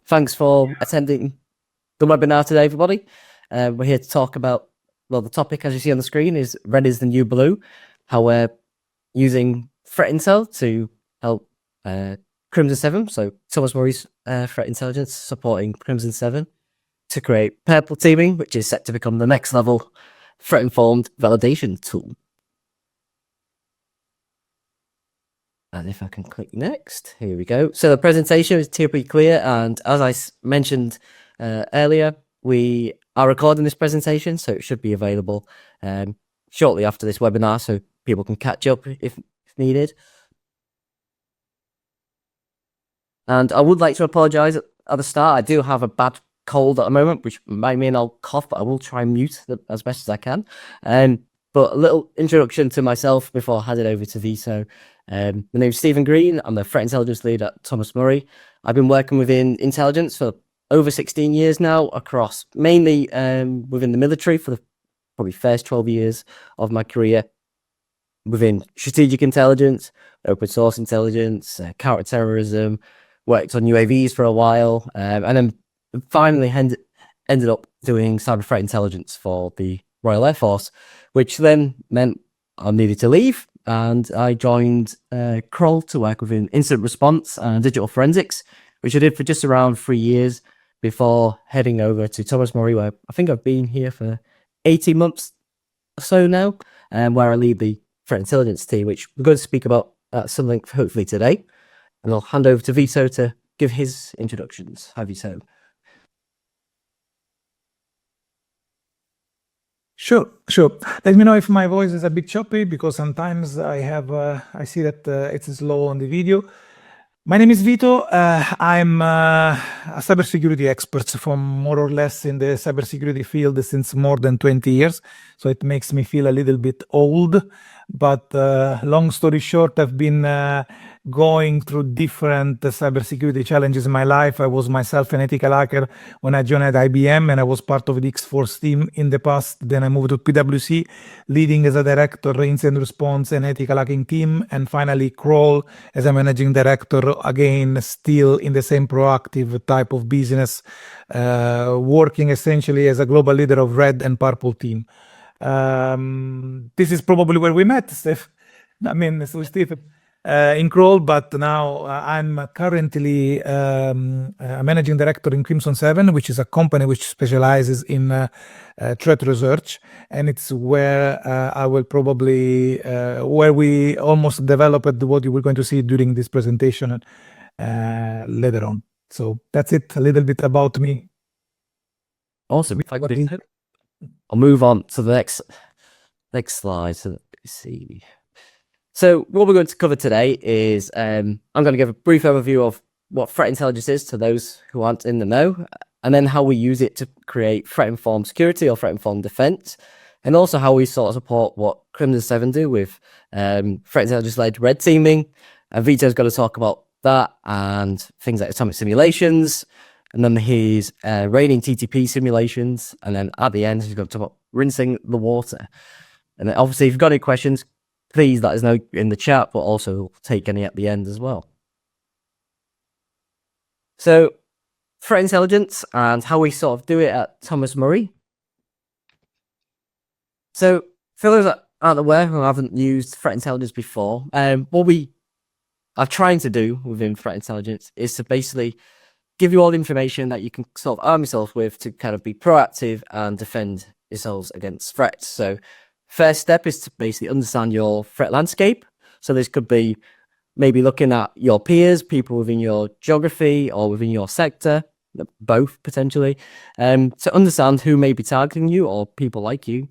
Thanks for attending the webinar today, everybody. We're here to talk about, well, the topic, as you see on the screen, is red is the new blue, how we're using threat intel to help Crimson 7, so Thomas Murray's threat intelligence supporting Crimson 7, to create purple teaming, which is set to become the next level threat-informed validation tool. And if I can click next, here we go. So the presentation is typically clear, and as I mentioned earlier, we are recording this presentation, so it should be available shortly after this webinar, so people can catch up if needed. And I would like to apologise at the start. I do have a bad cold at the moment, which might mean I'll cough, but I will try and mute as best as I can. But a little introduction to myself before I hand it over to Vito. My name's Stephen Green. I'm the Threat Intelligence Lead at Thomas Murray. I've been working within intelligence for over 16 years now, across mainly within the military for the probably first 12 years of my career, within strategic intelligence, open source intelligence, counter-terrorism, worked on UAVs for a while, and then finally ended up doing cyber threat intelligence for the Royal Air Force, which then meant I needed to leave, and I joined Kroll to work within incident response and digital forensics, which I did for just around 3 years before heading over to Thomas Murray, where I think I've been here for 18 months or so now, where I lead the threat intelligence team, which we're going to speak about at some length hopefully today. And I'll hand over to Vito to give his introductions. Hi, Vito. Sure. Let me know if my voice is a bit choppy, because sometimes I see that it's slow on the video. My name is Vito. I'm a cybersecurity expert from more or less in the cybersecurity field since more than 20 years. So it makes me feel a little bit old. But long story short, I've been going through different cybersecurity challenges in my life. I was myself an ethical hacker when I joined IBM, and I was part of the X-Force team in the past. Then I moved to PwC, leading as a director incident response and ethical hacking team, and finally Kroll as a managing director, again still in the same proactive type of business, working essentially as a global leader of red and purple team. This is probably where we met, Steph. I mean, so Steve in Kroll, but now I'm currently a managing director in Crimson 7, which is a company which specializes in threat research, and it's where I will probably where we almost developed what you were going to see during this presentation later on. So that's it, a little bit about me. Awesome. I'll move on to the next slide. So let's see. So what we're going to cover today is I'm going to give a brief overview of what threat intelligence is to those who aren't in the know, and then how we use it to create threat-informed security or threat-informed defense, and also how we sort of support what Crimson 7 do with threat intelligence-led red teaming. And Vito's going to talk about that and things like atomic simulations, and then his raining TTP simulations, and then at the end he's going to talk about rinsing the water. And then obviously, if you've got any questions, please let us know in the chat, but also take any at the end as well. So, threat intelligence and how we sort of do it at Thomas Murray. So, for those that aren't aware who haven't used threat intelligence before, what we are trying to do within threat intelligence is to basically give you all the information that you can sort of arm yourself with to kind of be proactive and defend yourselves against threats. So, first step is to basically understand your threat landscape. So this could be maybe looking at your peers, people within your geography or within your sector, both potentially, to understand who may be targeting you or people like you.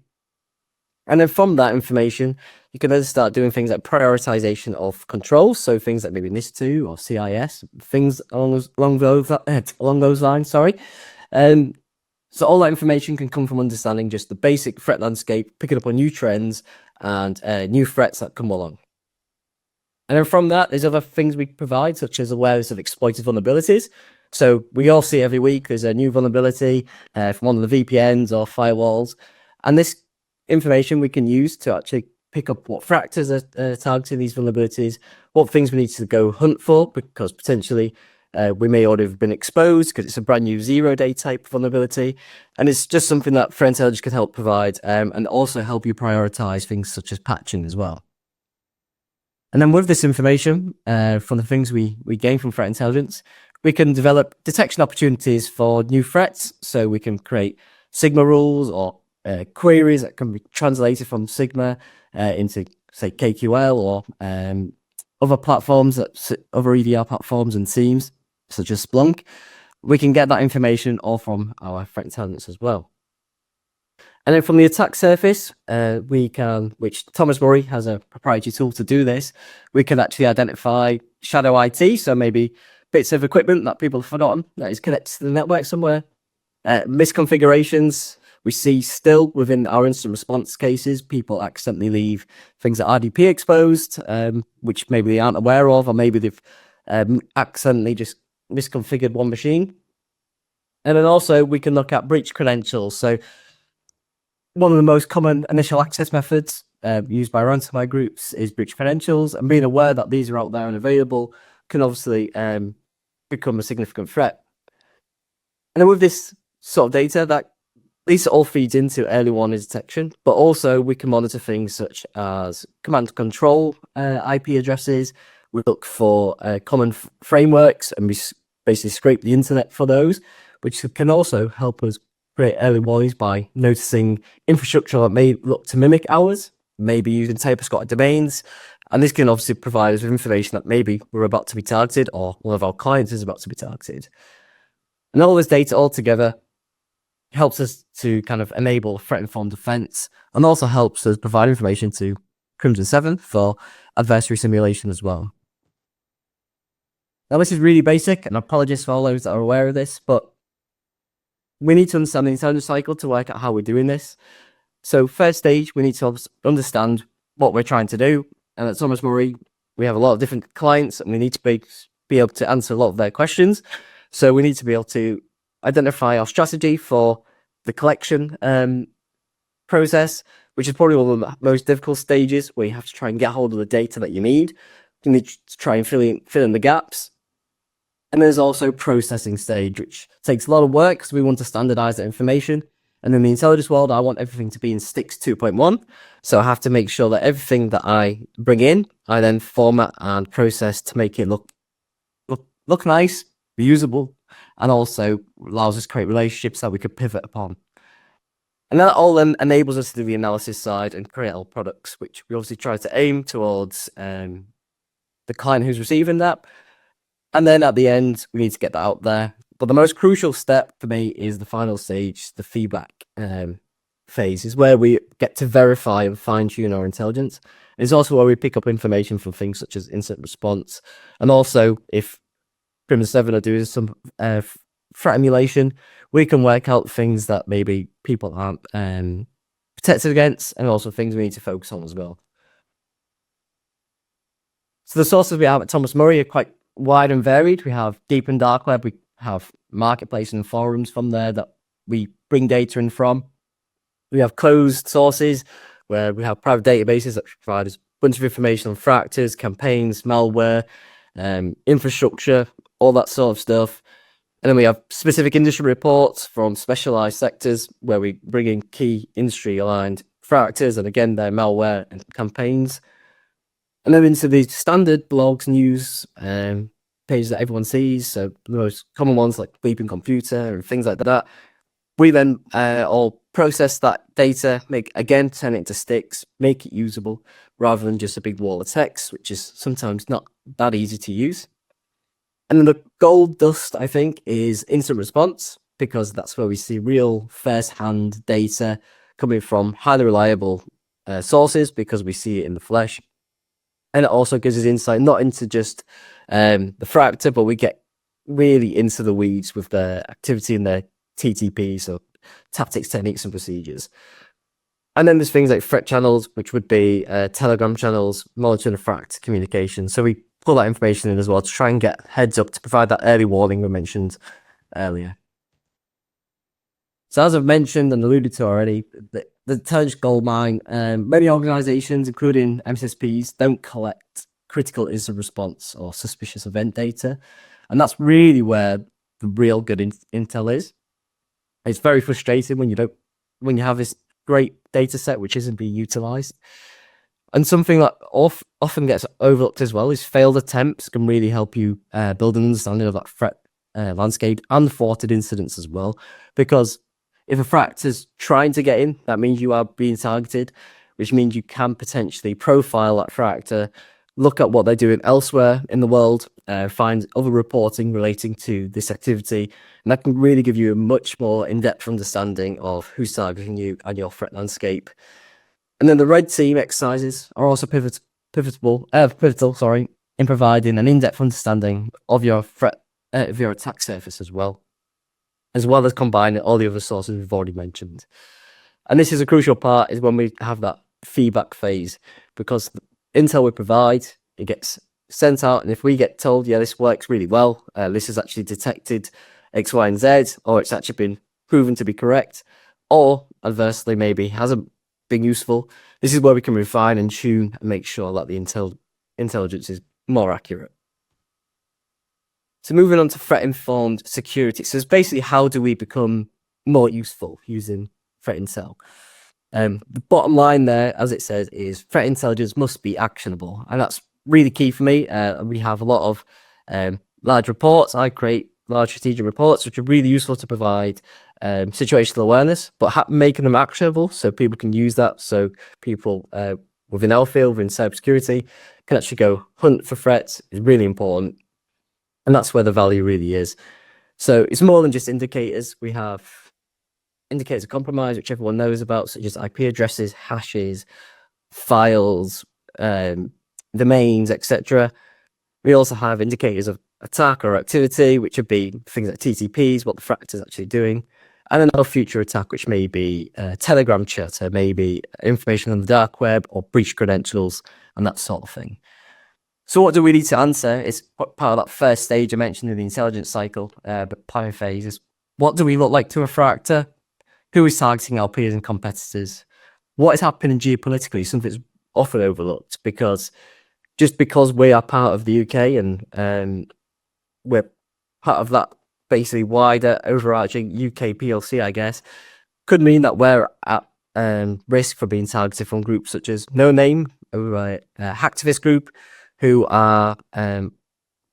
And then from that information, you can then start doing things like prioritization of controls. So things like maybe NIST2 or CIS, things along those lines, sorry. So all that information can come from understanding just the basic threat landscape, picking up on new trends and new threats that come along. And then from that, there's other things we provide, such as awareness of exploited vulnerabilities. So we all see every week there's a new vulnerability from one of the VPNs or firewalls. And this information we can use to actually pick up what factors are targeting these vulnerabilities, what things we need to go hunt for, because potentially we may already have been exposed because it's a brand new 0-day type vulnerability. And it's just something that threat intelligence can help provide, and also help you prioritize things such as patching as well. And then with this information, from the things we gain from threat intelligence, we can develop detection opportunities for new threats. So we can create Sigma rules or queries that can be translated from Sigma into, say, KQL or other platforms, other EDR platforms and teams, such as Splunk. We can get that information all from our threat intelligence as well. And then from the attack surface, we can, which Thomas Murray has a proprietary tool to do this, we can actually identify shadow IT, so maybe bits of equipment that people have forgotten that is connected to the network somewhere. Misconfigurations, we see still within our incident response cases, people accidentally leave things that RDP exposed, which maybe they aren't aware of, or maybe they've accidentally just misconfigured one machine. And then also we can look at breach credentials. So one of the most common initial access methods used by ransomware groups is breach credentials, and being aware that these are out there and available can obviously become a significant threat. And then with this sort of data, that these all feeds into early warning detection, but also we can monitor things such as command and control IP addresses. We look for common frameworks, and we basically scrape the internet for those, which can also help us create early warnings by noticing infrastructure that may look to mimic ours, maybe using type-of-Scott domains. And this can obviously provide us with information that maybe we're about to be targeted or one of our clients is about to be targeted. And all this data all together helps us to kind of enable threat-informed defense, and also helps us provide information to Crimson 7 for adversary simulation as well. Now, this is really basic, and apologies for all those that are aware of this, but we need to understand the intelligence cycle to work out how we're doing this. So first stage, we need to understand what we're trying to do. And at Thomas Murray, we have a lot of different clients, and we need to be able to answer a lot of their questions. So we need to be able to identify our strategy for the collection process, which is probably one of the most difficult stages, where you have to try and get hold of the data that you need. You need to try and fill in the gaps. And there's also processing stage, which takes a lot of work because we want to standardize that information. And in the intelligence world, I want everything to be in STIX 2.1. So I have to make sure that everything that I bring in, I then format and process to make it look nice, be usable, and also allows us to create relationships that we could pivot upon. And that all then enables us to do the analysis side and create our products, which we obviously try to aim towards the client who's receiving that. And then at the end, we need to get that out there. But the most crucial step for me is the final stage, the feedback phase, is where we get to verify and fine-tune our intelligence. It's also where we pick up information from things such as incident response. And also, if Crimson 7 are doing some threat emulation, we can work out things that maybe people aren't protected against, and also things we need to focus on as well. So the sources we have at Thomas Murray are quite wide and varied. We have deep and dark web, we have marketplace and forums from there that we bring data in from. We have closed sources where we have private databases that provide us a bunch of information on threat actors, campaigns, malware, infrastructure, all that sort of stuff. And then we have specific industry reports from specialized sectors where we bring in key industry aligned threat actors and again their malware and campaigns. And then into the standard blogs, news, pages that everyone sees. So the most common ones like Bleeping Computer and things like that. We then all process that data, turn it into sticks, make it usable, rather than just a big wall of text, which is sometimes not that easy to use. And then the gold dust, I think, is incident response, because that's where we see real first-hand data coming from highly reliable sources, because we see it in the flesh. And it also gives us insight not into just the threat actor, but we get really into the weeds with the activity in their TTP, so tactics, techniques, and procedures. And then there's things like threat channels, which would be Telegram channels, monitoring the threat communication. So we pull that information in as well to try and get heads up to provide that early warning we mentioned earlier. So as I've mentioned and alluded to already, the intelligence goldmine, many organizations, including MSSPs, don't collect critical incident response or suspicious event data. And that's really where the real good intel is. It's very frustrating when you have this great data set which isn't being utilized. And something that often gets overlooked as well is failed attempts can really help you build an understanding of that threat landscape and thwarted incidents as well. Because if a threat is trying to get in, that means you are being targeted, which means you can potentially profile that threat actor, look at what they're doing elsewhere in the world, find other reporting relating to this activity, and that can really give you a much more in-depth understanding of who's targeting you and your threat landscape. And then the red team exercises are also pivotal in providing an in-depth understanding of your threat, of your attack surface as well as combining all the other sources we've already mentioned. And this is a crucial part is when we have that feedback phase, because the intel we provide, it gets sent out, and if we get told, yeah, this works really well, this has actually detected X, Y, and Z, or it's actually been proven to be correct, or adversely maybe hasn't been useful, this is where we can refine and tune and make sure that the intelligence is more accurate. So moving on to threat-informed security. So it's basically how do we become more useful using threat intel? The bottom line there, as it says, is threat intelligence must be actionable, and that's really key for me. We have a lot of large reports. I create large strategic reports, which are really useful to provide situational awareness, but making them actionable so people can use that. So people within our field, within cybersecurity, can actually go hunt for threats is really important. And that's where the value really is. So it's more than just indicators. We have indicators of compromise, which everyone knows about, such as IP addresses, hashes, files, domains, etc. We also have indicators of attack or activity, which would be things like TTPs, what the threat is actually doing, and another future attack, which may be Telegram chat, or maybe information on the dark web, or breach credentials, and that sort of thing. So what do we need to answer is part of that first stage I mentioned in the intelligence cycle, but planning phase is, what do we look like to a threat actor? Who is targeting our peers and competitors? What is happening geopolitically? Something that's often overlooked, because just because we are part of the UK and we're part of that basically wider overarching UK PLC, I guess, could mean that we're at risk for being targeted from groups such as No Name, a hacktivist group who are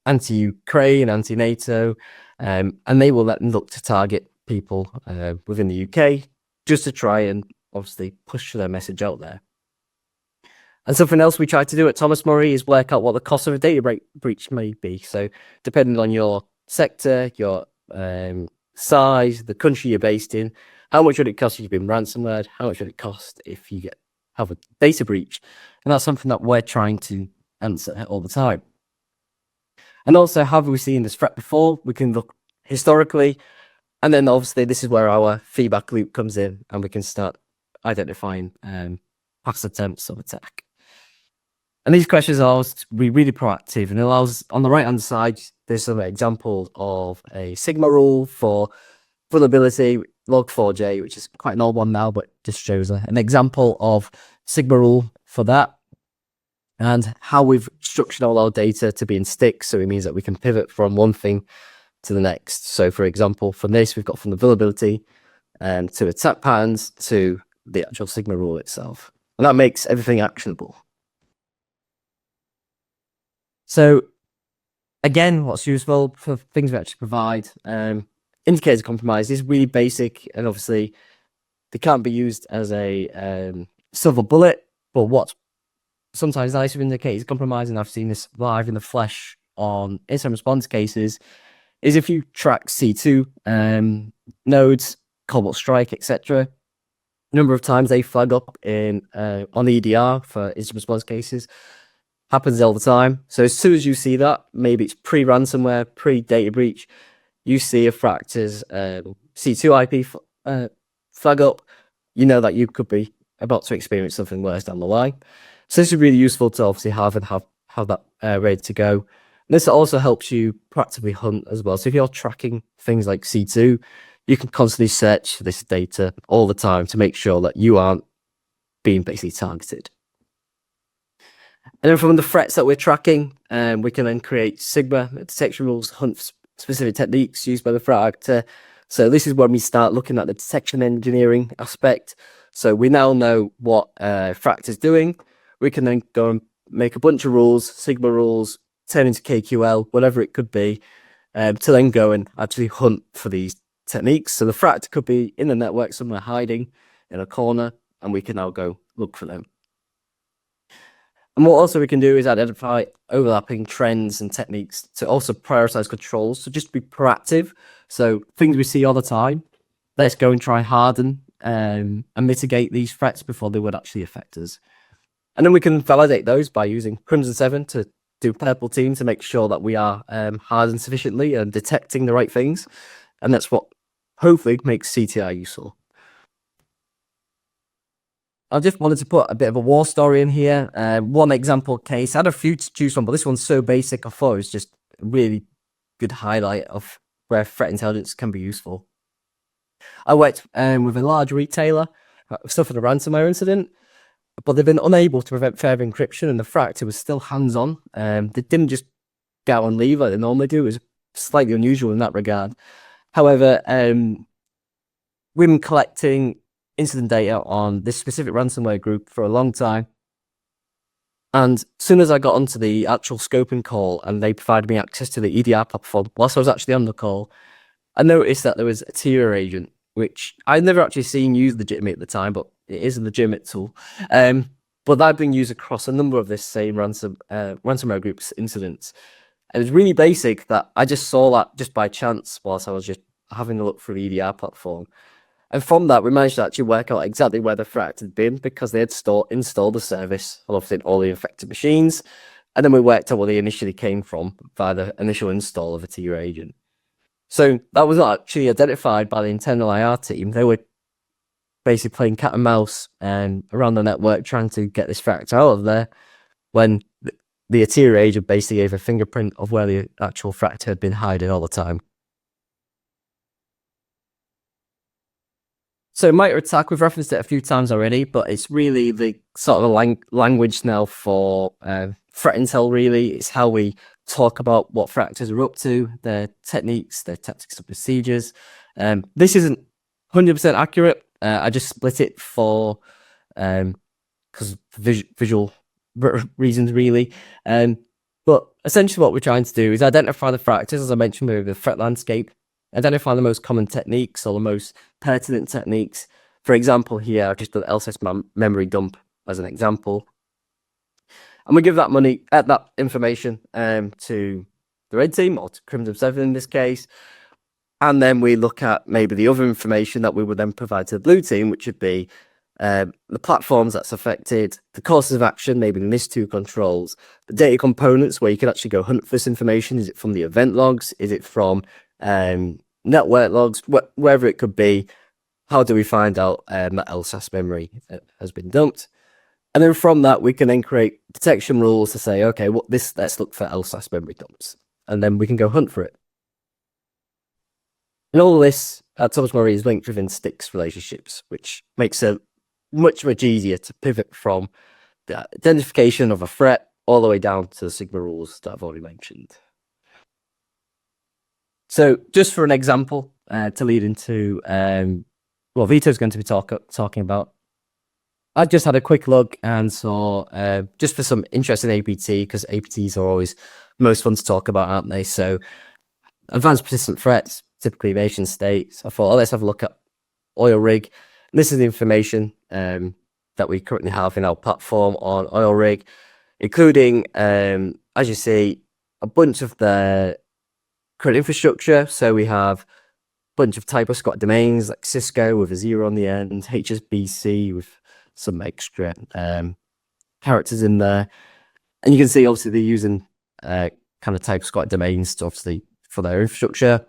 anti-Ukraine, anti-NATO, and they will look to target people within the UK just to try and obviously push their message out there. And something else we try to do at Thomas Murray is work out what the cost of a data breach may be. So depending on your sector, your size, the country you're based in, how much would it cost if you've been ransomware? How much would it cost if you have a data breach? And that's something that we're trying to answer all the time. And also, have we seen this threat before? We can look historically, and then obviously this is where our feedback loop comes in, and we can start identifying past attempts of attack. And these questions allow us to be really proactive, and allows, on the right hand side, there's some examples of a Sigma rule for vulnerability, log4j, which is quite an old one now, but just shows an example of Sigma rule for that, and how we've structured all our data to be in sticks. So it means that we can pivot from one thing to the next. So for example, from this, we've got from the vulnerability to attack patterns to the actual Sigma rule itself. And that makes everything actionable. So again, what's useful for things we actually provide, indicators of compromise is really basic, and obviously they can't be used as a silver bullet, but what's sometimes nice with indicators of compromise, and I've seen this live in the flesh on incident response cases, is if you track C2 nodes, Cobalt Strike, etc., number of times they flag up in on EDR for incident response cases happens all the time. So as soon as you see that, maybe it's pre-ransomware, pre-data breach, you see a fractures C2 IP flag up, you know that you could be about to experience something worse down the line. So this is really useful to obviously have that ready to go. And this also helps you proactively hunt as well. So if you're tracking things like C2, you can constantly search this data all the time to make sure that you aren't being basically targeted. And then from the threats that we're tracking, we can then create Sigma detection rules, hunt specific techniques used by the threat actor. So this is when we start looking at the detection engineering aspect. So we now know what threat is doing. We can then go and make a bunch of rules, Sigma rules, turn into KQL, whatever it could be, to then go and actually hunt for these techniques. So the threat could be in the network somewhere hiding in a corner, and we can now go look for them. And what also we can do is identify overlapping trends and techniques to also prioritize controls. So just be proactive. So things we see all the time, let's go and try harden and mitigate these threats before they would actually affect us. And then we can validate those by using Crimson 7 to do purple team to make sure that we are hardened sufficiently and detecting the right things. And that's what hopefully makes CTI useful. I just wanted to put a bit of a war story in here. One example case. I had a few to choose from, but this one's so basic. I thought it was just a really good highlight of where threat intelligence can be useful. I worked with a large retailer who suffered a ransomware incident, but they've been unable to prevent further encryption, and the threat actor was still hands-on. They didn't just go out and leave like they normally do. It was slightly unusual in that regard. However, we've been collecting incident data on this specific ransomware group for a long time. And as soon as I got onto the actual scoping call and they provided me access to the EDR platform whilst I was actually on the call, I noticed that there was a tier agent, which I'd never actually seen used legitimately at the time, but it is a legitimate tool. But that had been used across a number of this same ransomware group's incidents. And it's really basic that I just saw that just by chance whilst I was just having a look through the EDR platform. And from that, we managed to actually work out exactly where the threat had been because they had installed the service on all the infected machines. And then we worked out where they initially came from via the initial install of a tier agent. So that was not actually identified by the internal IR team. They were basically playing cat and mouse around the network trying to get this threat out of there when the tier agent basically gave a fingerprint of where the actual threat had been hiding all the time. So MITRE ATT&CK, we've referenced it a few times already, but it's really the sort of language now for threat intel, really. It's how we talk about what threat actors are up to, their techniques, their tactics and procedures. This isn't 100% accurate. I just split it for because visual reasons, really. But essentially what we're trying to do is identify the threat actors, as I mentioned, with the threat landscape, identify the most common techniques or the most pertinent techniques. For example, here, I've just done LSS memory dump as an example. And we give that information to the red team or to Crimson 7 in this case. And then we look at maybe the other information that we would then provide to the blue team, which would be the platforms that's affected, the courses of action, maybe the NIST2 controls, the data components where you can actually go hunt for this information. Is it from the event logs? Is it from network logs? Wherever it could be, how do we find out that LSAS memory has been dumped? And then from that, we can then create detection rules to say, okay, let's look for LSAS memory dumps. And then we can go hunt for it. And all of this at Thomas Murray is linked within sticks relationships, which makes it much easier to pivot from the identification of a threat all the way down to the Sigma rules that I've already mentioned. So just for an example to lead into what Vito's going to be talking about, I just had a quick look and saw just for some interest in APT, because APTs are always most fun to talk about, aren't they? So advanced persistent threats, typically nation states. I thought, let's have a look at oil rig. And this is the information that we currently have in our platform on oil rig, including, as you see, a bunch of the current infrastructure. So we have a bunch of typo squat domains like Cisco with a 0 on the end, HSBC with some extra characters in there. And you can see, obviously, they're using kind of typo squat domains to obviously for their infrastructure.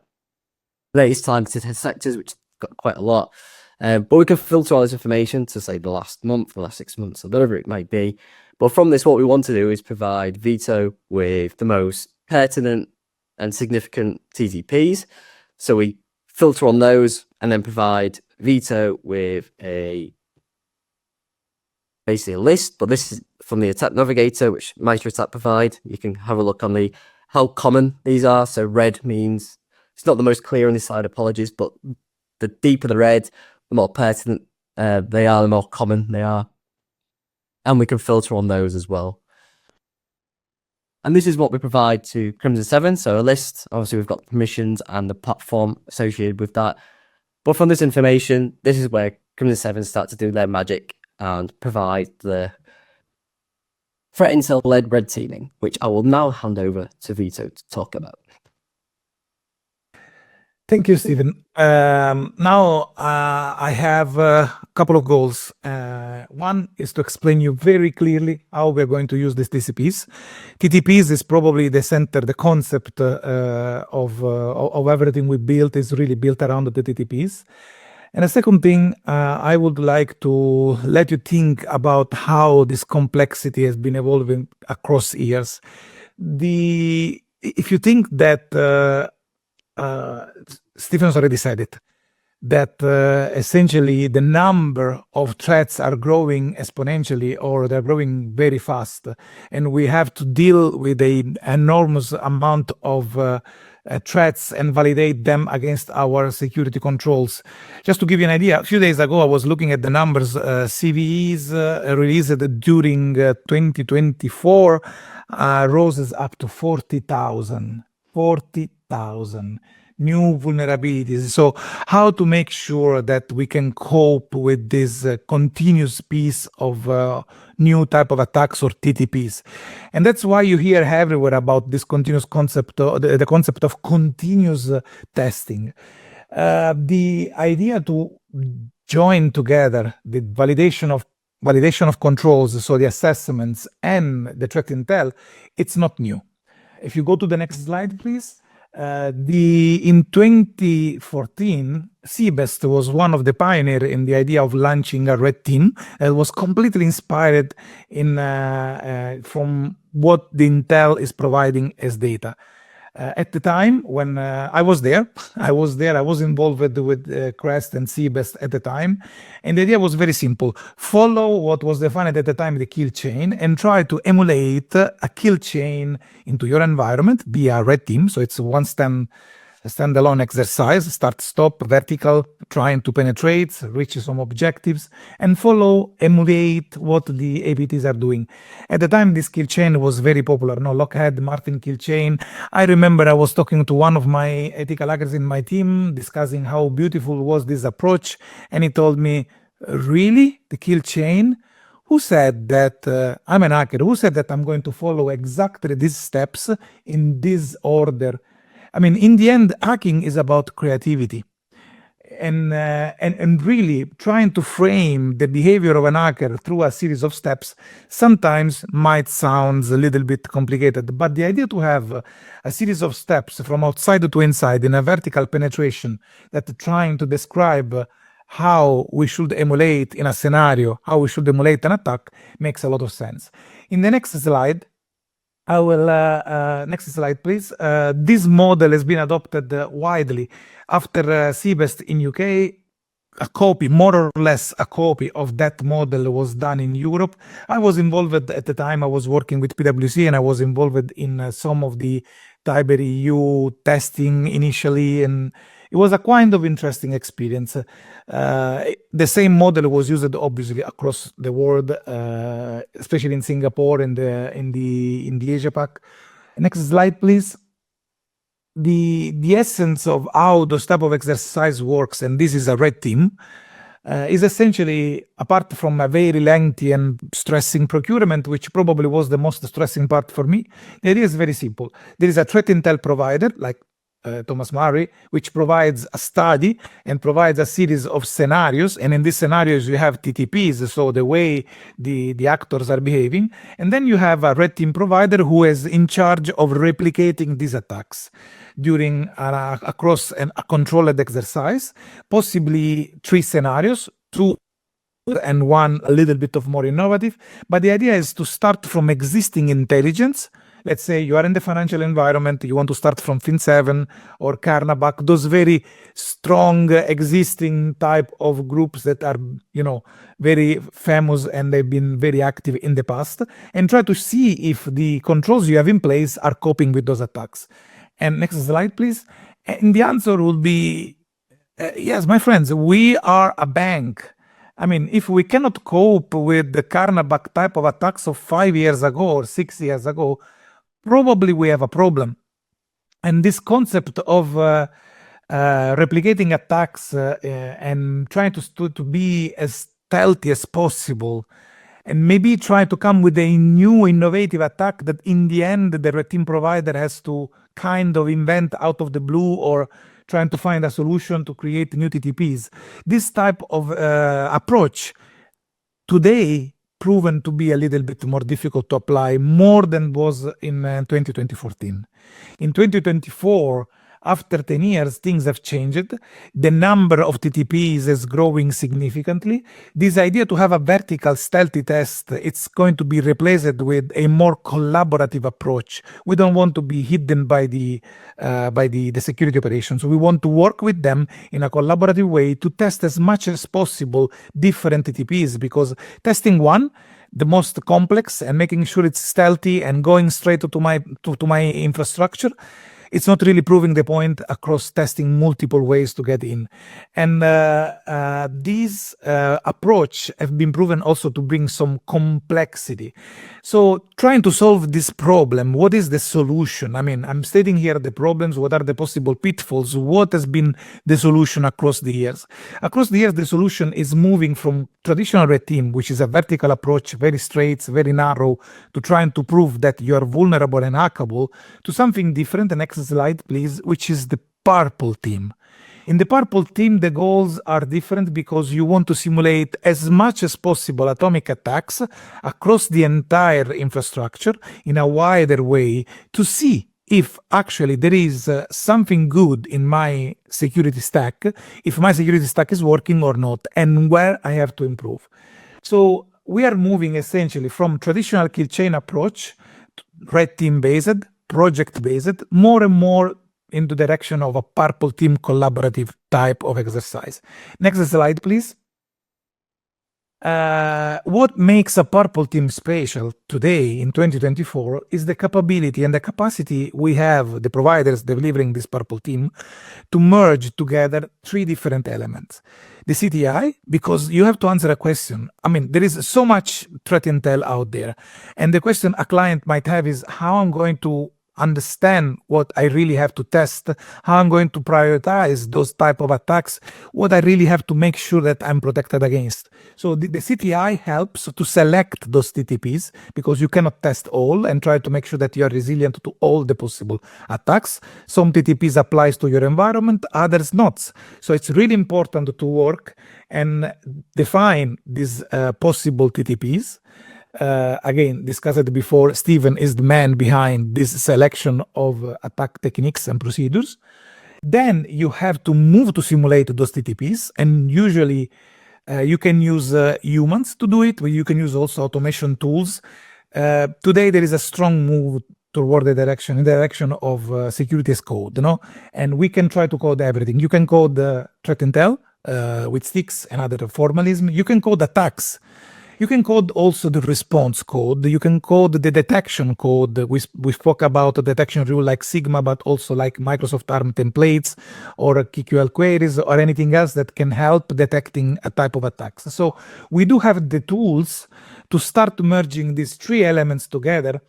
Latest targeted sectors, which got quite a lot. But we can filter all this information to say the last month, the last 6 months, or whatever it might be. But from this, what we want to do is provide Vito with the most pertinent and significant TTPs. So we filter on those and then provide Vito with a basically a list, but this is from the attack navigator, which MitraAttack provide. You can have a look on how common these are. So red means it's not the most clear on this slide, apologies, but the deeper the red, the more pertinent they are, the more common they are. And we can filter on those as well. And this is what we provide to Crimson 7. So a list, obviously we've got permissions and the platform associated with that. But from this information, this is where Crimson 7 start to do their magic and provide the threat intel-led red teaming, which I will now hand over to Vito to talk about. Thank you, Stephen. Now I have a couple of goals. One is to explain you very clearly how we're going to use these TCPs. TTPs is probably the center, the concept of everything we built is really built around the TTPs. And the second thing, I would like to let you think about how this complexity has been evolving across years. If you think that Stephen's already said it, that essentially the number of threats are growing exponentially, or they're growing very fast, and we have to deal with an enormous amount of threats and validate them against our security controls. Just to give you an idea, a few days ago I was looking at the numbers. CVEs released during 2024 rose up to 40,000 new vulnerabilities. So how to make sure that we can cope with this continuous piece of new type of attacks, or TTPs. And that's why you hear everywhere about this continuous concept, the concept of continuous testing. The idea to join together the validation of controls, so the assessments and the threat intel, it's not new. If you go to the next slide, please. In 2014, CBEST was one of the pioneers in the idea of launching a red team. It was completely inspired from what the Intel is providing as data. At the time when I was there, I was involved with Crest and CBEST at the time. And the idea was very simple. Follow what was defined at the time the kill chain, and try to emulate a kill chain into your environment via red team. So it's one standalone exercise, start, stop, vertical, trying to penetrate, reach some objectives, and emulate what the APTs are doing. At the time, this kill chain was very popular. Lockheed Martin kill chain. I remember I was talking to one of my ethical hackers in my team, discussing how beautiful was this approach, and he told me, really? The kill chain? Who said that I'm an hacker? Who said that I'm going to follow exactly these steps in this order? I mean, in the end, hacking is about creativity, and really trying to frame the behavior of an hacker through a series of steps sometimes might sound a little bit complicated. But the idea to have a series of steps from outside to inside in a vertical penetration that trying to describe how we should emulate in a scenario, how we should emulate an attack, makes a lot of sense. In the next slide, I will, next slide, please. This model has been adopted widely. After CBEST in UK, a copy, more or less a copy of that model was done in Europe. I was involved at the time, I was working with PwC, and I was involved in some of the Tiber EU testing initially, and it was a kind of interesting experience. The same model was used obviously across the world, especially in Singapore and in the Asia Pac. Next slide, please. The essence of how those type of exercise works, and this is a red team, is essentially, apart from a very lengthy and stressing procurement, which probably was the most stressing part for me, the idea is very simple. There is a threat intel provider like Thomas Murray, which provides a study and provides a series of scenarios. And in these scenarios, you have TTPs, so the way the actors are behaving. And then you have a red team provider who is in charge of replicating these attacks during across a controlled exercise, possibly 3 scenarios, 2 and 1 a little bit of more innovative. But the idea is to start from existing intelligence, let's say you are in the financial environment, you want to start from Fin7 or Carnabac, those very strong existing type of groups that are, very famous and they've been very active in the past, and try to see if the controls you have in place are coping with those attacks. And next slide, please. And the answer will be, yes, my friends, we are a bank. I mean, if we cannot cope with the Carnabac type of attacks of 5 years ago or 6 years ago, probably we have a problem. And this concept of replicating attacks and trying to be as stealthy as possible, and maybe try to come with a new innovative attack that in the end the red team provider has to kind of invent out of the blue, or trying to find a solution to create new TTPs. This type of approach today proven to be a little bit more difficult to apply, more than was in 2014. In 2024, after 10 years, things have changed. The number of TTPs is growing significantly. This idea to have a vertical stealthy test, it's going to be replaced with a more collaborative approach. We don't want to be hidden by the security operations. We want to work with them in a collaborative way to test as much as possible different TTPs, because testing one, the most complex, and making sure it's stealthy and going straight to my infrastructure, it's not really proving the point across testing multiple ways to get in. And these approach have been proven also to bring some complexity. So trying to solve this problem, what is the solution? I mean, I'm stating here the problems, what are the possible pitfalls, what has been the solution across the years? Across the years, the solution is moving from traditional red team, which is a vertical approach, very straight, very narrow, to trying to prove that you are vulnerable and hackable, to something different. The next slide, please, which is the purple team. In the purple team, the goals are different because you want to simulate as much as possible atomic attacks across the entire infrastructure in a wider way to see if actually there is something good in my security stack, if my security stack is working or not, and where I have to improve. So we are moving essentially from traditional kill chain approach, red team based, project based, more and more into the direction of a purple team collaborative type of exercise. Next slide, please. What makes a purple team special today in 2024 is the capability and the capacity we have, the providers delivering this purple team, to merge together three different elements. The CTI, because you have to answer a question. I mean, there is so much threat intel out there. And the question a client might have is how I'm going to understand what I really have to test, how I'm going to prioritize those type of attacks, what I really have to make sure that I'm protected against. So the CTI helps to select those TTPs, because you cannot test all and try to make sure that you are resilient to all the possible attacks. Some TTPs applies to your environment, others not. So it's really important to work and define these possible TTPs. Again, discussed before, Steven is the man behind this selection of attack techniques and procedures. Then you have to move to simulate those TTPs, and usually you can use humans to do it, but you can use also automation tools. Today there is a strong move toward the direction of security as code, and we can try to code everything. You can code threat intel with sticks and other formalism. You can code attacks. You can code also the response code. You can code the detection code. We spoke about a detection rule like Sigma, but also like Microsoft ARM templates or KQL queries or anything else that can help detecting a type of attacks. So we do have the tools to start merging these three elements together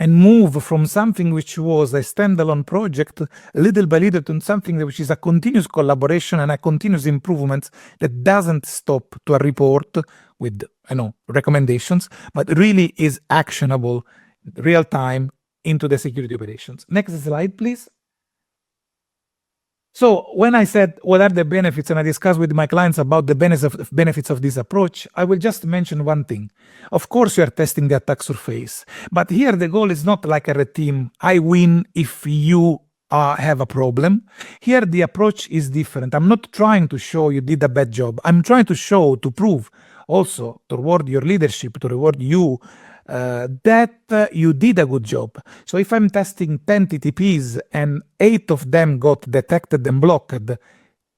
and move from something which was a standalone project little by little to something which is a continuous collaboration and a continuous improvement that doesn't stop to a report with recommendations, but really is actionable real time into the security operations. Next slide, please. So when I said what are the benefits and I discussed with my clients about the benefits of this approach, I will just mention one thing. Of course, you are testing the attack surface, but here the goal is not like a red team. I win if you have a problem. Here the approach is different. I'm not trying to show you did a bad job. I'm trying to prove also toward your leadership, to reward you that you did a good job. So if I'm testing 10 TTPs and 8 of them got detected and blocked,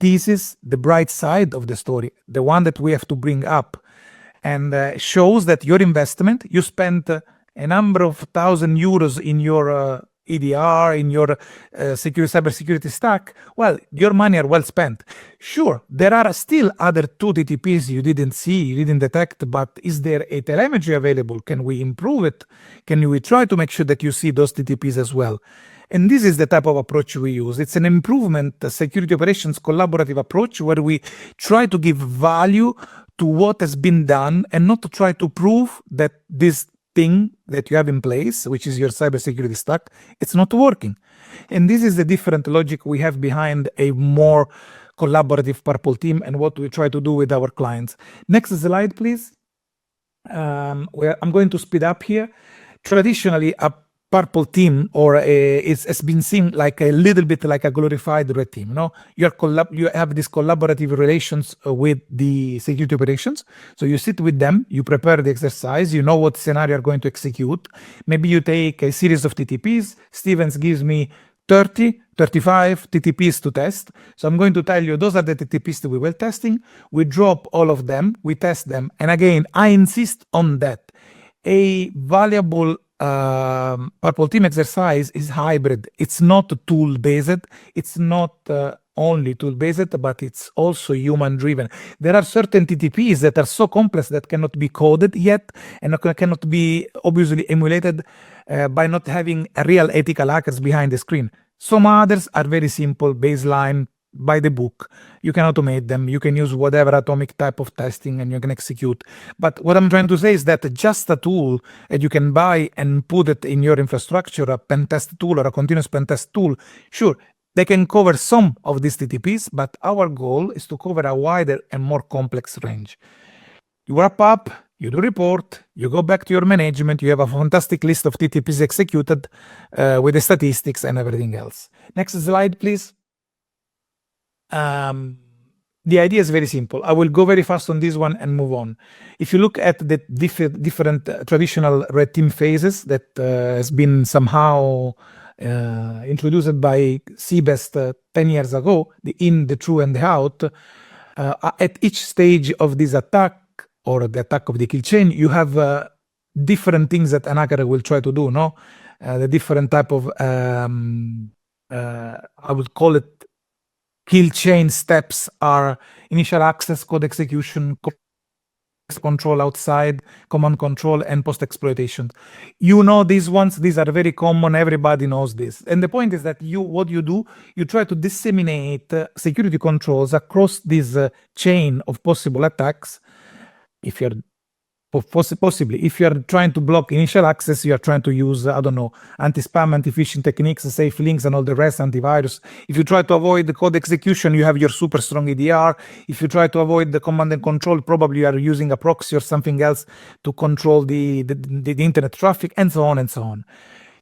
this is the bright side of the story, the one that we have to bring up, and shows that your investment, you spent a number of €1,000 in your EDR, in your cybersecurity stack. Well, your money are well spent. Sure, there are still other 2 TTPs you didn't see, you didn't detect, but is there a telemetry available? Can we improve it? Can we try to make sure that you see those TTPs as well? And this is the type of approach we use. It's an improvement, a security operations collaborative approach, where we try to give value to what has been done and not to try to prove that this thing that you have in place, which is your cybersecurity stack, it's not working. And this is the different logic we have behind a more collaborative Purple team and what we try to do with our clients. Next slide, please. I'm going to speed up here. Traditionally, a Purple team has been seen like a little bit like a glorified red team. No, you have these collaborative relations with the security operations. So you sit with them, you prepare the exercise, you know what scenario you're going to execute. Maybe you take a series of TTPs. Stevens gives me 30, 35 TTPs to test. So I'm going to tell you those are the TTPs that we were testing. We drop all of them, we test them. And again, I insist on that. A valuable Purple team exercise is hybrid. It's not tool-based. It's not only tool-based, but it's also human-driven. There are certain TTPs that are so complex that cannot be coded yet and cannot be obviously emulated by not having a real ethical hackers behind the screen. Some others are very simple, baseline, by the book. You can automate them. You can use whatever atomic type of testing and you can execute. But what I'm trying to say is that just a tool that you can buy and put it in your infrastructure, a pen test tool or a continuous pen test tool, sure, they can cover some of these TTPs, but our goal is to cover a wider and more complex range. You wrap up, you do report, you go back to your management, you have a fantastic list of TTPs executed with the statistics and everything else. Next slide, please. The idea is very simple. I will go very fast on this one and move on. If you look at the different traditional red team phases that has been somehow introduced by CBEST 10 years ago, the in, the true, and the out, at each stage of this attack or the attack of the kill chain, you have different things that an hacker will try to do, no? The different type of, I would call it, kill chain steps are initial access, code execution, control outside, command control, and post-exploitation. You know these ones, these are very common, everybody knows this. And the point is that what you do, you try to disseminate security controls across this chain of possible attacks. If you're possibly, if you are trying to block initial access, you are trying to use, I don't know, anti-spam, anti-phishing techniques, safe links, and all the rest, antivirus. If you try to avoid the code execution, you have your super strong EDR. If you try to avoid the command and control, probably you are using a proxy or something else to control the internet traffic, and so on and so on.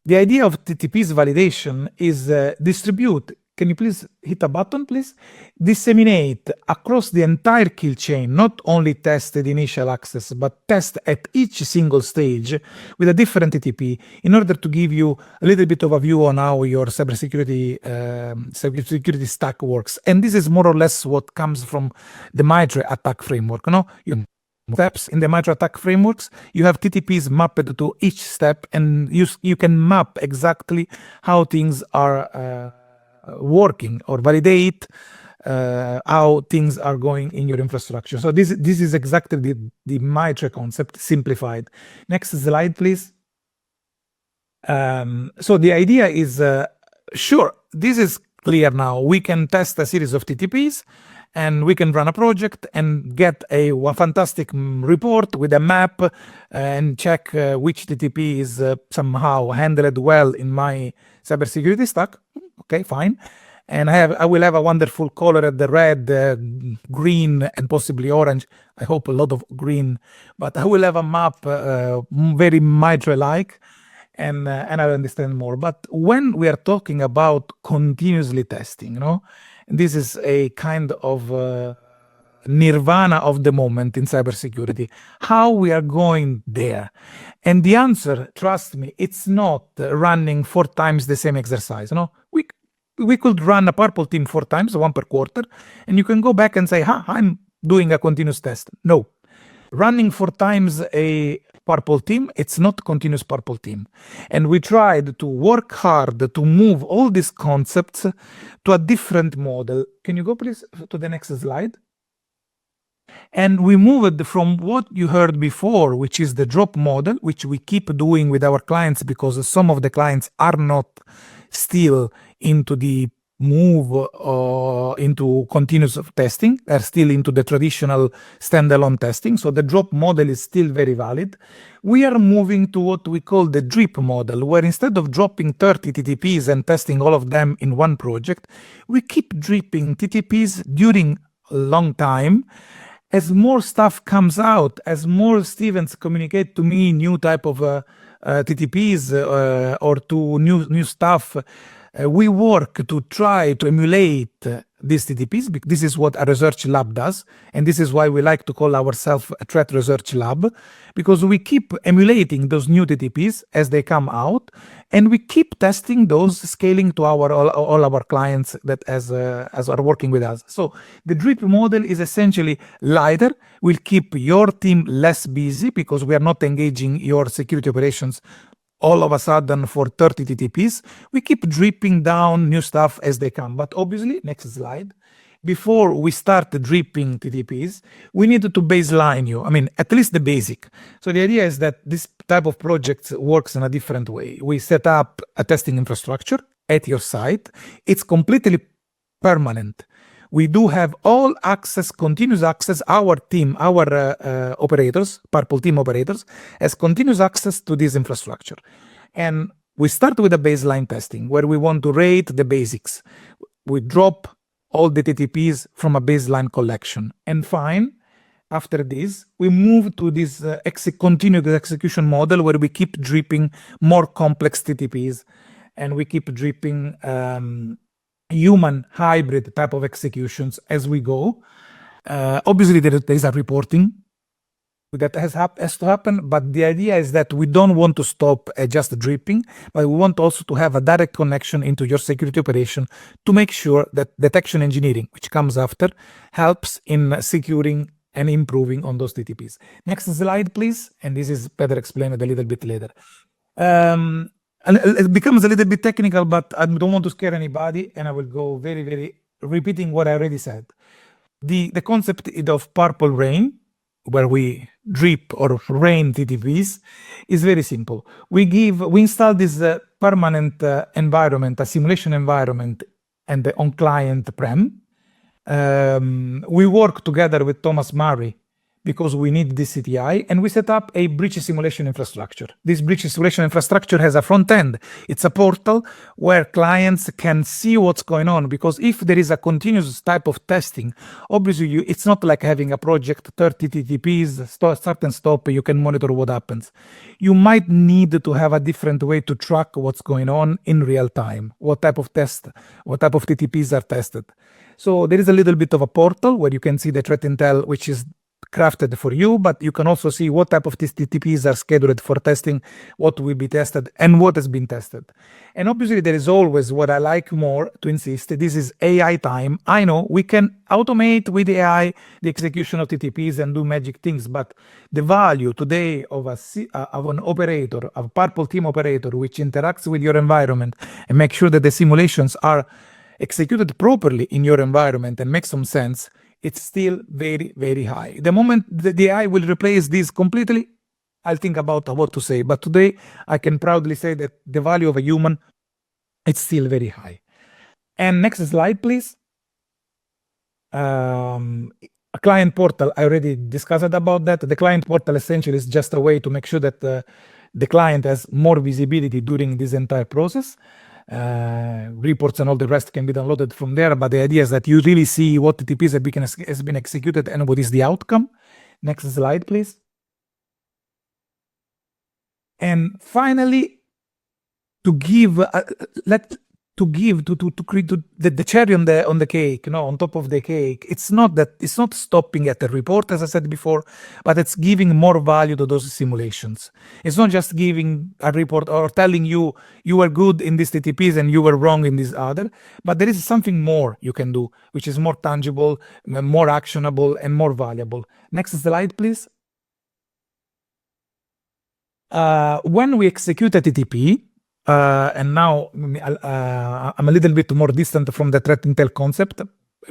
The idea of TTP's validation is distribute. Can you please hit a button, please? Disseminate across the entire kill chain, not only test the initial access, but test at each single stage with a different TTP in order to give you a little bit of a view on how your cybersecurity stack works. And this is more or less what comes from the MITRE attack framework. No? Steps in the MITRE attack frameworks, you have TTPs mapped to each step, and you can map exactly how things are working or validate how things are going in your infrastructure. So this is exactly the MITRE concept simplified. Next slide, please. So the idea is, sure, this is clear now. We can test a series of TTPs and we can run a project and get a fantastic report with a map and check which TTP is somehow handled well in my cybersecurity stack. Okay, fine. And I will have a wonderful color at the red, green, and possibly orange. I hope a lot of green, but I will have a map very MITRE-like, and I understand more. But when we are talking about continuously testing, this is a kind of nirvana of the moment in cybersecurity. How we are going there? And the answer, trust me, it's not running 4 times the same exercise. No, we could run a purple team 4 times, 1 per quarter, and you can go back and say, I'm doing a continuous test. No, running 4 times a purple team, it's not continuous purple team. And we tried to work hard to move all these concepts to a different model. Can you go please to the next slide? And we moved from what you heard before, which is the drop model, which we keep doing with our clients because some of the clients are not still into the move into continuous testing. They're still into the traditional standalone testing. So the drop model is still very valid. We are moving to what we call the drip model, where instead of dropping 30 TTPs and testing all of them in one project, we keep dripping TTPs during a long time. As more stuff comes out, as more Stevens communicate to me new type of TTPs or to new stuff, we work to try to emulate these TTPs. This is what a research lab does, and this is why we like to call ourselves a threat research lab, because we keep emulating those new TTPs as they come out, and we keep testing those, scaling to all our clients that as are working with us. So the drip model is essentially lighter, will keep your team less busy because we are not engaging your security operations all of a sudden for 30 TTPs. We keep dripping down new stuff as they come. But obviously, next slide, before we start dripping TTPs, we need to baseline you. I mean, at least the basic. So the idea is that this type of project works in a different way. We set up a testing infrastructure at your site. It's completely permanent. We do have all access, continuous access. Our team, our operators, purple team operators, has continuous access to this infrastructure. And we start with a baseline testing where we want to rate the basics. We drop all the TTPs from a baseline collection. And fine, after this, we move to this continuous execution model where we keep dripping more complex TTPs and we keep dripping human hybrid type of executions as we go. Obviously, there is a reporting that has to happen, but the idea is that we don't want to stop at just dripping, but we want also to have a direct connection into your security operation to make sure that detection engineering, which comes after, helps in securing and improving on those TTPs. Next slide, please. And this is better explained a little bit later. And it becomes a little bit technical, but I don't want to scare anybody, and I will go very, very repeating what I already said. The concept of purple rain, where we drip or rain TTPs, is very simple. We install this permanent environment, a simulation environment, and on client prem. We work together with Thomas Murray because we need this CTI, and we set up a breach simulation infrastructure. This breach simulation infrastructure has a front end. It's a portal where clients can see what's going on, because if there is a continuous type of testing, obviously it's not like having a project, 30 TTPs, start and stop, you can monitor what happens. You might need to have a different way to track what's going on in real time, what type of test, what type of TTPs are tested. So there is a little bit of a portal where you can see the threat intel, which is crafted for you, but you can also see what type of TTPs are scheduled for testing, what will be tested, and what has been tested. And obviously there is always what I like more to insist, this is AI time. I know we can automate with AI the execution of TTPs and do magic things, but the value today of an operator, a purple team operator, which interacts with your environment and make sure that the simulations are executed properly in your environment and make some sense, it's still very, very high. The moment the AI will replace this completely, I'll think about what to say. But today, I can proudly say that the value of a human, it's still very high. And next slide, please. A client portal, I already discussed about that. The client portal essentially is just a way to make sure that the client has more visibility during this entire process. Reports and all the rest can be downloaded from there, but the idea is that you really see what TTPs has been executed and what is the outcome. Next slide, please. And finally, to to give to create the cherry on the cake, on top of the cake. It's not stopping at the report, as I said before, but it's giving more value to those simulations. It's not just giving a report or telling you were good in these TTPs and you were wrong in this other, but there is something more you can do, which is more tangible, more actionable, and more valuable. Next slide, please. When we execute a TTP, and now I'm a little bit more distant from the threat intel concept,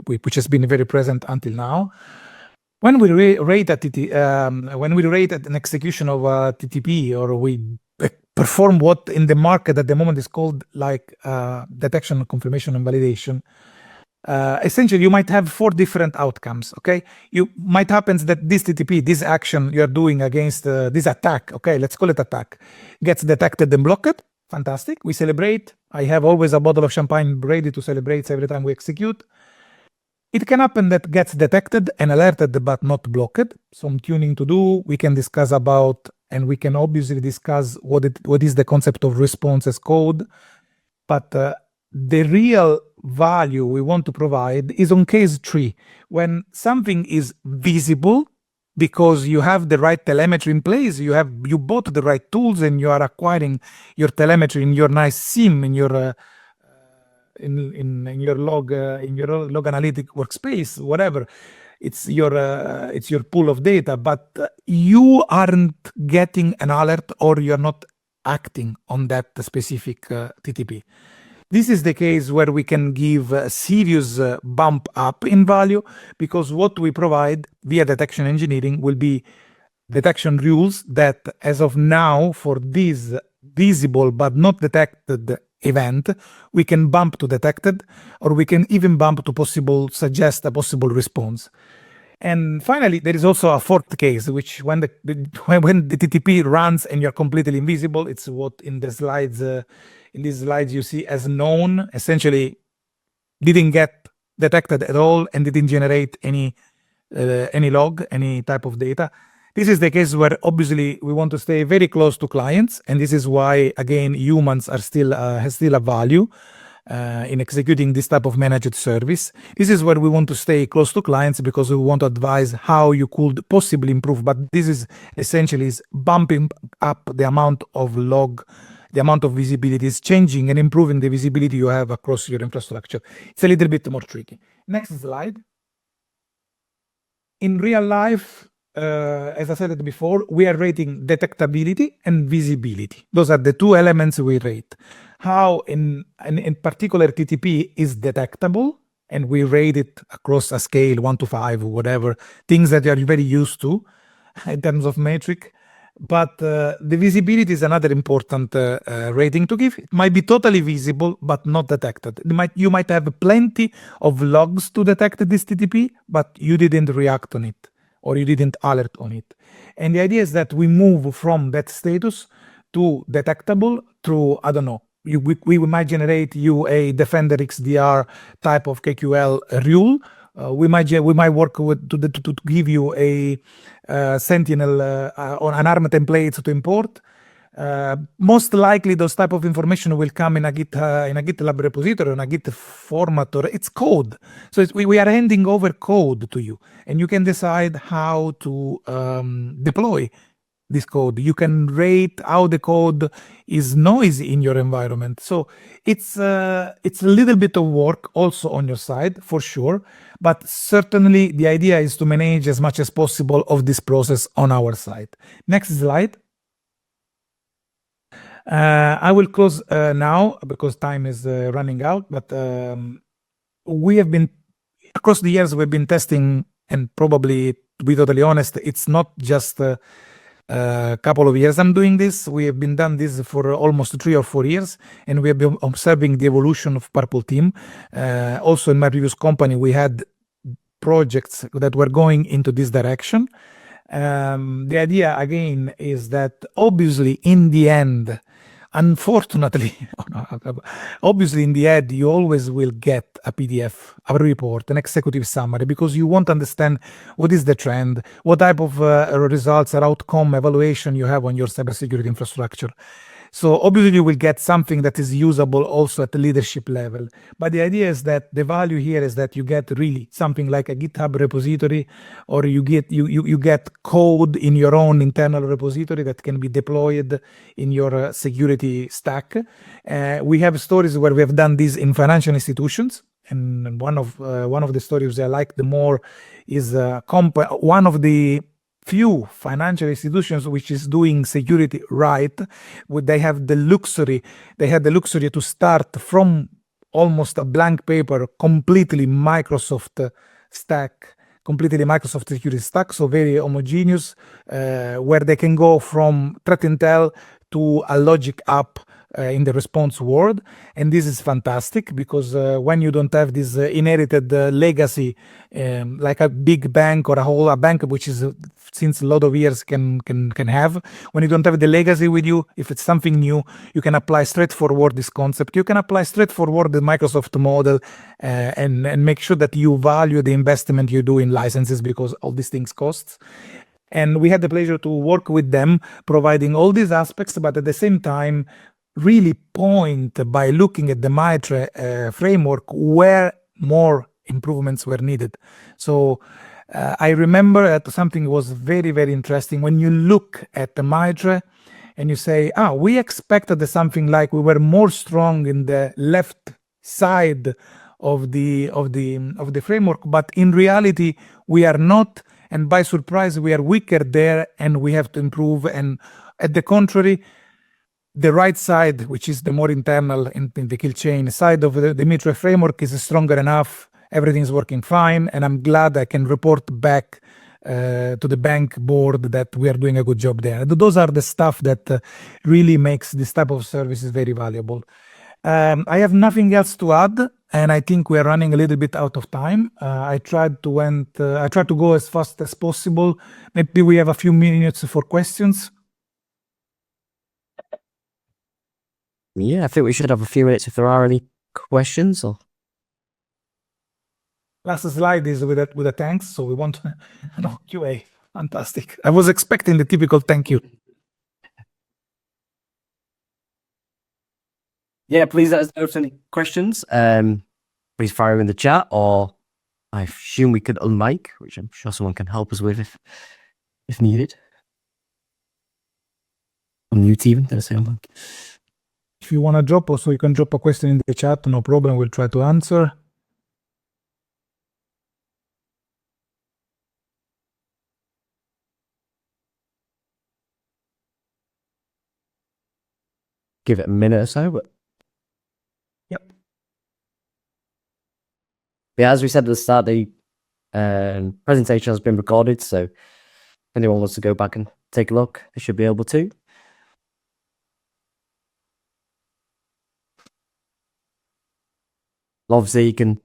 which has been very present until now. When we rate an execution of a TTP, or we perform what in the market at the moment is called like detection, confirmation, and validation, essentially you might have 4 different outcomes. Okay, you might happen that this TTP, this action you are doing against this attack, okay, let's call it attack, gets detected and blocked. Fantastic, we celebrate. I have always a bottle of champagne ready to celebrate every time we execute. It can happen that gets detected and alerted but not blocked. Some tuning to do. We can discuss about, and we can obviously discuss what is the concept of response as code. But the real value we want to provide is on case 3, when something is visible because you have the right telemetry in place, you bought the right tools, and you are acquiring your telemetry in your nice SIM, in your in your log analytic workspace, whatever. It's your pool of data, but you aren't getting an alert, or you're not acting on that specific TTP. This is the case where we can give a serious bump up in value, because what we provide via detection engineering will be detection rules that, as of now, for this visible but not detected event, we can bump to detected, or we can even bump to suggest a possible response. And finally, there is also a 4th case, which when the TTP runs and you're completely invisible, it's what in these slides you see as known. Essentially, didn't get detected at all and didn't generate any log, any type of data. This is the case where obviously we want to stay very close to clients, and this is why, again, humans are still has still a value in executing this type of managed service. This is where we want to stay close to clients, because we want to advise how you could possibly improve. But this is essentially bumping up the amount of log, the amount of visibility, is changing and improving the visibility you have across your infrastructure. It's a little bit more tricky. Next slide. In real life, as I said before, we are rating detectability and visibility. Those are the 2 elements we rate. How in particular TTP is detectable, and we rate it across a scale 1 to 5, whatever, things that you are very used to in terms of metric. But the visibility is another important rating to give. It might be totally visible but not detected. You might have plenty of logs to detect this TTP, but you didn't react on it, or you didn't alert on it. And the idea is that we move from that status to detectable through, I don't know, we might generate you a Defender XDR type of KQL rule. We might work with to give you a Sentinel on an ARM template to import. Most likely, those type of information will come in a GitLab repository, in a Git format, or it's code. So we are handing over code to you, and you can decide how to deploy this code. You can rate how the code is noisy in your environment. So it's a little bit of work also on your side, for sure. But certainly the idea is to manage as much as possible of this process on our side. Next slide. I will close now because time is running out. But we have been, across the years, we've been testing, and probably, to be totally honest, it's not just a couple of years I'm doing this. We have been done this for almost 3 or 4 years, and we have been observing the evolution of Purple Team. Also in my previous company, we had projects that were going into this direction. The idea again is that obviously in the end, unfortunately, obviously in the end, you always will get a PDF, a report, an executive summary, because you want to understand what is the trend, what type of results or outcome evaluation you have on your cybersecurity infrastructure. So obviously you will get something that is usable also at the leadership level. But the idea is that the value here is that you get really something like a GitHub repository, or you get code in your own internal repository that can be deployed in your security stack. We have stories where we have done this in financial institutions. And one of the stories I like the more is one of the few financial institutions which is doing security right. They had the luxury to start from almost a blank paper, completely Microsoft security stack, so very homogeneous, where they can go from threat intel to a logic app in the response world. And this is fantastic because when you don't have this inherited legacy, like a big bank or a bank which is since a lot of years can have, when you don't have the legacy with you, if it's something new, you can apply straightforward this concept. You can apply straightforward the Microsoft model and make sure that you value the investment you do in licenses, because all these things costs. And we had the pleasure to work with them, providing all these aspects, but at the same time, really point by looking at the Maitre framework where more improvements were needed. So I remember that something was very, very interesting. When you look at the Maitre and you say, we expected something like we were more strong in the left side of the framework, but in reality we are not, and by surprise we are weaker there, and we have to improve. And at the contrary, the right side, which is the more internal in the kill chain side of the Maitre framework, is stronger enough. Everything's working fine, and I'm glad I can report back to the bank board that we are doing a good job there. Those are the stuff that really makes this type of services very valuable. I have nothing else to add, and I think we are running a little bit out of time. I tried to go as fast as possible. Maybe we have a few minutes for questions. Yeah, I think we should have a few minutes if there are any questions. Or last slide is with a thanks, so we want QA. Fantastic. I was expecting the typical thank you. Yeah, please let us know if there's any questions. Please fire them in the chat, or I assume we could unmic, which I'm sure someone can help us with if needed. Unmute even, did I say unmic? If you want to drop, also you can drop a question in the chat, no problem, we'll try to answer. Give it a minute or so, but yep. Yeah, as we said at the start, the presentation has been recorded, so if anyone wants to go back and take a look, they should be able to. Obviously, you can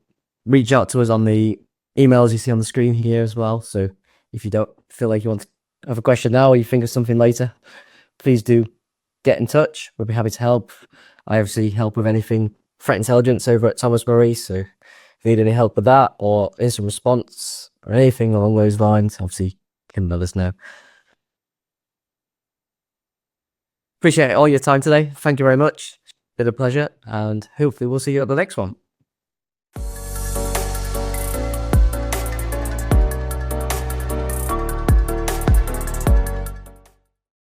reach out to us on the emails you see on the screen here as well. So if you don't feel like you want to have a question now, or you think of something later, please do get in touch. We'll be happy to help. I obviously help with anything threat intelligence over at Thomas Murray. So if you need any help with that, or instant response, or anything along those lines, obviously you can let us know. Appreciate all your time today. Thank you very much. Been a pleasure, and hopefully we'll see you at the next one.